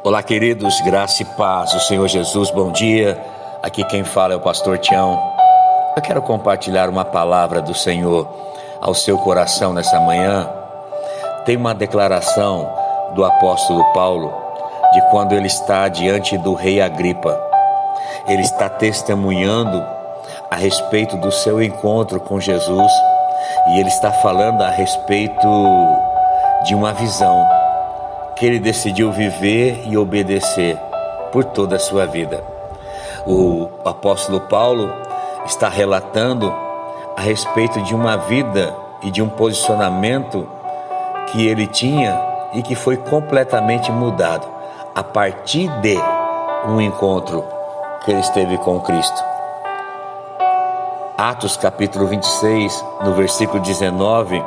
Olá, queridos, graça e paz do Senhor Jesus, bom dia. Aqui quem fala é o pastor Tião. Eu quero compartilhar uma palavra do Senhor ao seu coração nessa manhã. Tem uma declaração do apóstolo Paulo de quando ele está diante do rei Agripa. Ele está testemunhando a respeito do seu encontro com Jesus e ele está falando a respeito de uma visão que ele decidiu viver e obedecer por toda a sua vida. O apóstolo Paulo está relatando a respeito de uma vida e de um posicionamento que ele tinha e que foi completamente mudado a partir de um encontro que ele esteve com Cristo. Atos capítulo 26, no versículo 19,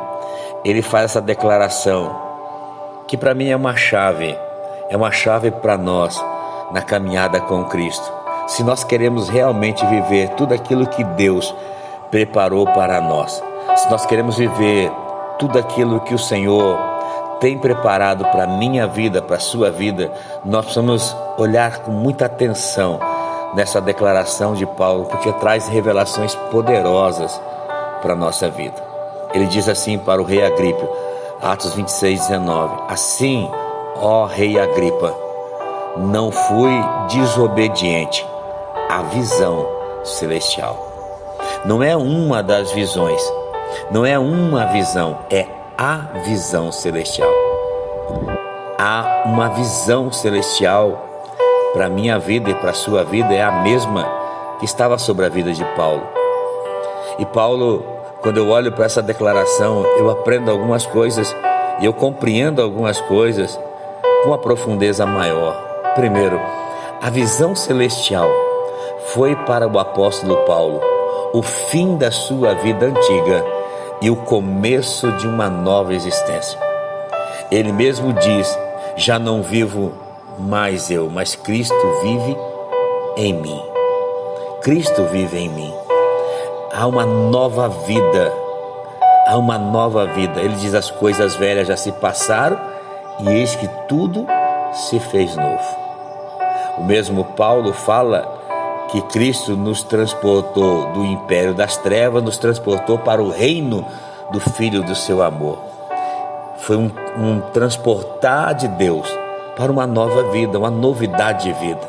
ele faz essa declaração que para mim é uma chave para nós na caminhada com Cristo. Se nós queremos realmente viver tudo aquilo que Deus preparou para nós, se nós queremos viver tudo aquilo que o Senhor tem preparado para a minha vida, para a sua vida, nós precisamos olhar com muita atenção nessa declaração de Paulo, porque traz revelações poderosas para a nossa vida. Ele diz assim para o rei Agripa, Atos 26, 19: assim, ó rei Agripa, não fui desobediente à visão celestial. Não é uma das visões, não é uma visão, é a visão celestial. Há uma visão celestial para a minha vida e para a sua vida, é a mesma que estava sobre a vida de Paulo. E Paulo, quando eu olho para essa declaração, eu aprendo algumas coisas e eu compreendo algumas coisas com uma profundeza maior. Primeiro, a visão celestial foi para o apóstolo Paulo o fim da sua vida antiga e o começo de uma nova existência. Ele mesmo diz: já não vivo mais eu, mas Cristo vive em mim. Cristo vive em mim. Há uma nova vida, há uma nova vida. Ele diz: as coisas velhas já se passaram e eis que tudo se fez novo. O mesmo Paulo fala que Cristo nos transportou do império das trevas, nos transportou para o reino do Filho do seu amor. Foi um transportar de Deus para uma nova vida, uma novidade de vida.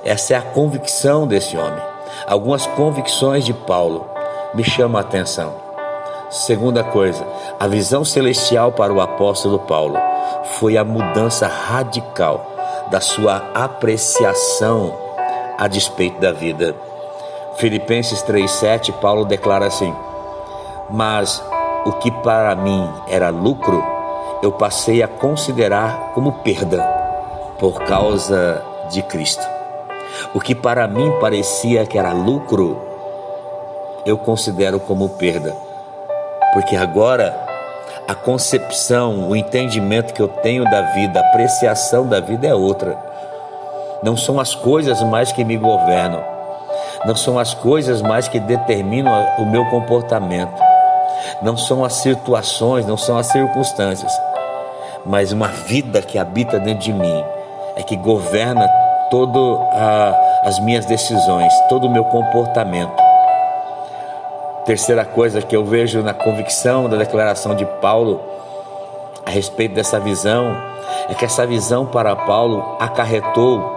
Essa é a convicção desse homem. Algumas convicções de Paulo me chamam a atenção. Segunda coisa, a visão celestial para o apóstolo Paulo foi a mudança radical da sua apreciação a despeito da vida. Filipenses 3,7, Paulo declara assim: mas o que para mim era lucro, eu passei a considerar como perda por causa de Cristo. O que para mim parecia que era lucro, eu considero como perda, porque agora a concepção, o entendimento que eu tenho da vida, a apreciação da vida é outra. Não são as coisas mais que me governam, não são as coisas mais que determinam o meu comportamento, não são as situações, não são as circunstâncias, mas uma vida que habita dentro de mim é que governa todas as minhas decisões, todo o meu comportamento. Terceira coisa que eu vejo na convicção da declaração de Paulo a respeito dessa visão é que essa visão para Paulo acarretou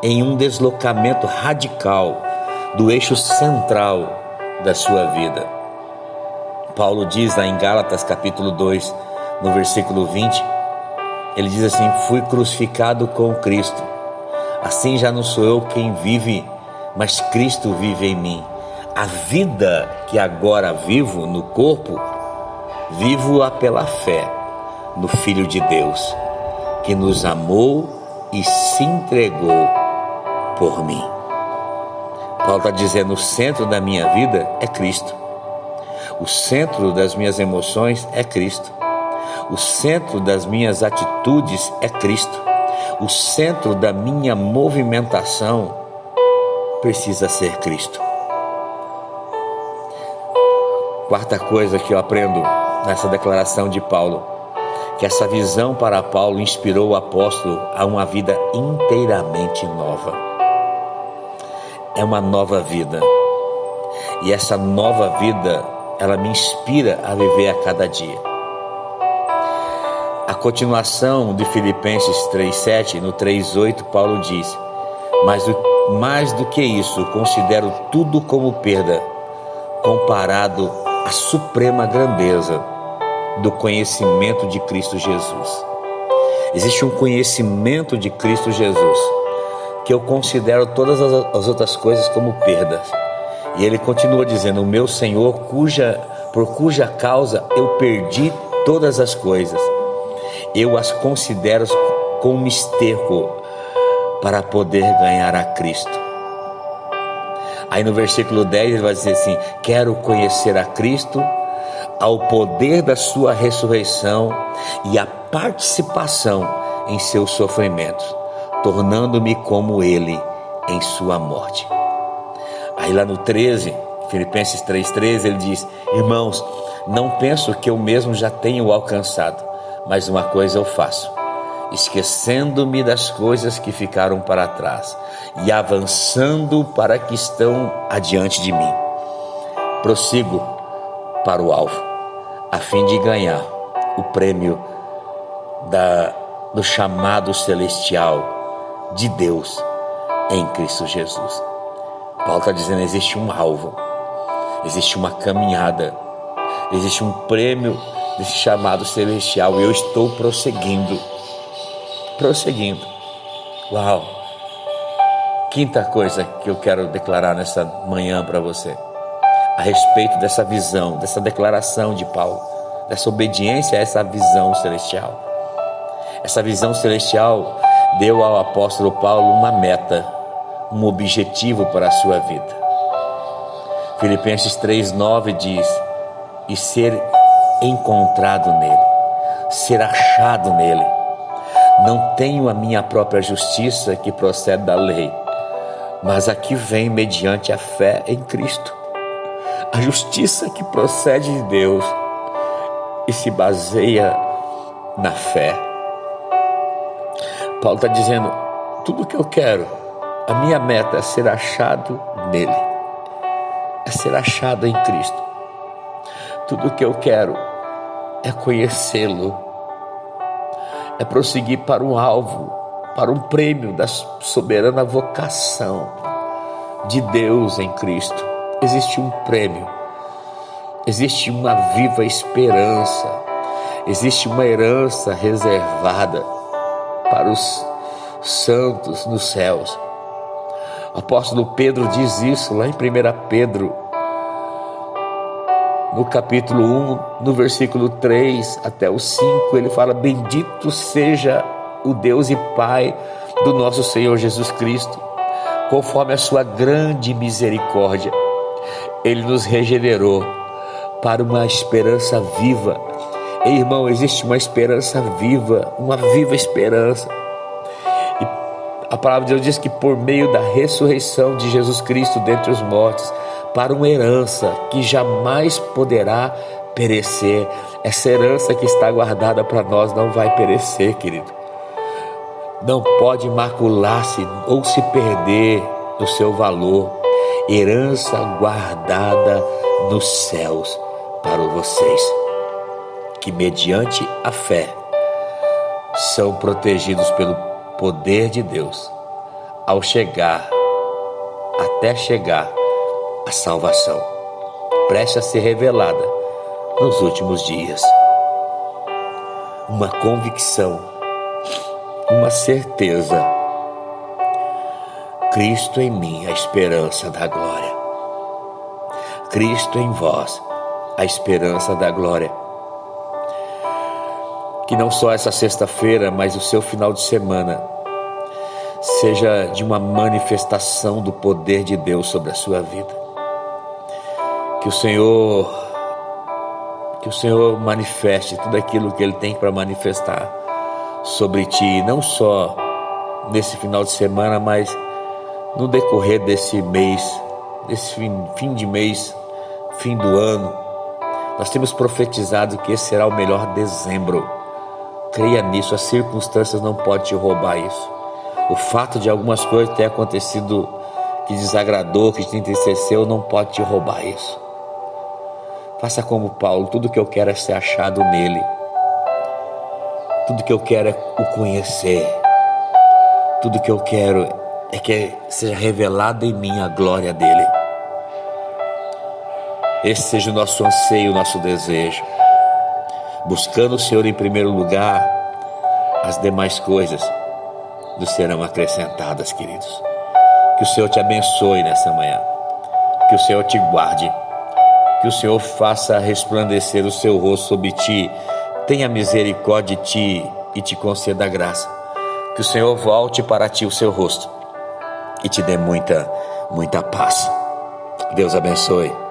em um deslocamento radical do eixo central da sua vida. Paulo diz lá em Gálatas capítulo 2, no versículo 20, ele diz assim: fui crucificado com Cristo, assim já não sou eu quem vive, mas Cristo vive em mim. A vida que agora vivo no corpo, vivo-a pela fé no Filho de Deus, que nos amou e se entregou por mim. Paulo está dizendo: o centro da minha vida é Cristo. O centro das minhas emoções é Cristo. O centro das minhas atitudes é Cristo. O centro da minha movimentação precisa ser Cristo. Quarta coisa que eu aprendo nessa declaração de Paulo, que essa visão para Paulo inspirou o apóstolo a uma vida inteiramente nova. É uma nova vida. E essa nova vida, ela me inspira a viver a cada dia. A continuação de Filipenses 3,7, no 3,8, Paulo diz: mas mais do que isso, considero tudo como perda, comparado à suprema grandeza do conhecimento de Cristo Jesus. Existe um conhecimento de Cristo Jesus que eu considero todas as outras coisas como perdas. E ele continua dizendo: o meu Senhor, por cuja causa eu perdi todas as coisas, eu as considero como esterco para poder ganhar a Cristo. Aí no versículo 10 ele vai dizer assim: quero conhecer a Cristo, ao poder da sua ressurreição e a participação em seus sofrimentos, tornando-me como ele em sua morte. Aí lá no 13, Filipenses 3,13, ele diz: irmãos, não penso que eu mesmo já tenha o alcançado, mas uma coisa eu faço, esquecendo-me das coisas que ficaram para trás e avançando para que estão adiante de mim, prossigo para o alvo, a fim de ganhar o prêmio do chamado celestial de Deus em Cristo Jesus. Paulo está dizendo: existe um alvo, existe uma caminhada, existe um prêmio desse chamado celestial e eu estou prosseguindo. Uau! Quinta coisa que eu quero declarar nessa manhã para você, a respeito dessa visão, dessa declaração de Paulo, dessa obediência a essa visão celestial. Essa visão celestial deu ao apóstolo Paulo uma meta, um objetivo para a sua vida. Filipenses 3,9 diz: e ser encontrado nele, ser achado nele. Não tenho a minha própria justiça que procede da lei, mas a que vem mediante a fé em Cristo. A justiça que procede de Deus e se baseia na fé. Paulo está dizendo: tudo que eu quero, a minha meta é ser achado nele, é ser achado em Cristo. Tudo que eu quero é conhecê-lo, é prosseguir para um alvo, para um prêmio da soberana vocação de Deus em Cristo. Existe um prêmio, existe uma viva esperança, existe uma herança reservada para os santos nos céus. O apóstolo Pedro diz isso lá em 1 Pedro, no capítulo 1, no versículo 3 até o 5, ele fala: bendito seja o Deus e Pai do nosso Senhor Jesus Cristo, conforme a sua grande misericórdia, ele nos regenerou para uma esperança viva. Ei, irmão, existe uma esperança viva, uma viva esperança. E a palavra de Deus diz que por meio da ressurreição de Jesus Cristo dentre os mortos, para uma herança que jamais poderá perecer. Essa herança que está guardada para nós não vai perecer, querido. Não pode macular-se ou se perder do seu valor. Herança guardada nos céus para vocês, que mediante a fé são protegidos pelo poder de Deus até chegar a salvação, prestes a ser revelada nos últimos dias. Uma convicção, uma certeza: Cristo em mim, a esperança da glória. Cristo em vós, a esperança da glória. Que não só essa sexta-feira, mas o seu final de semana seja de uma manifestação do poder de Deus sobre a sua vida. Que o Senhor manifeste tudo aquilo que Ele tem para manifestar sobre ti, não só nesse final de semana, mas no decorrer desse mês, desse fim de mês, fim do ano. Nós temos profetizado que esse será o melhor dezembro Creia nisso, as circunstâncias não podem te roubar isso. O fato de algumas coisas ter acontecido que desagradou, que te entristeceu, não pode te roubar isso. Faça como Paulo, tudo que eu quero é ser achado nele. Tudo que eu quero é o conhecer. Tudo que eu quero é que seja revelada em mim a glória dele. Esse seja o nosso anseio, o nosso desejo. Buscando o Senhor em primeiro lugar, as demais coisas nos serão acrescentadas, queridos. Que o Senhor te abençoe nessa manhã. Que o Senhor te guarde. Que o Senhor faça resplandecer o seu rosto sobre ti. Tenha misericórdia de ti e te conceda graça. Que o Senhor volte para ti o seu rosto e te dê muita paz. Deus abençoe.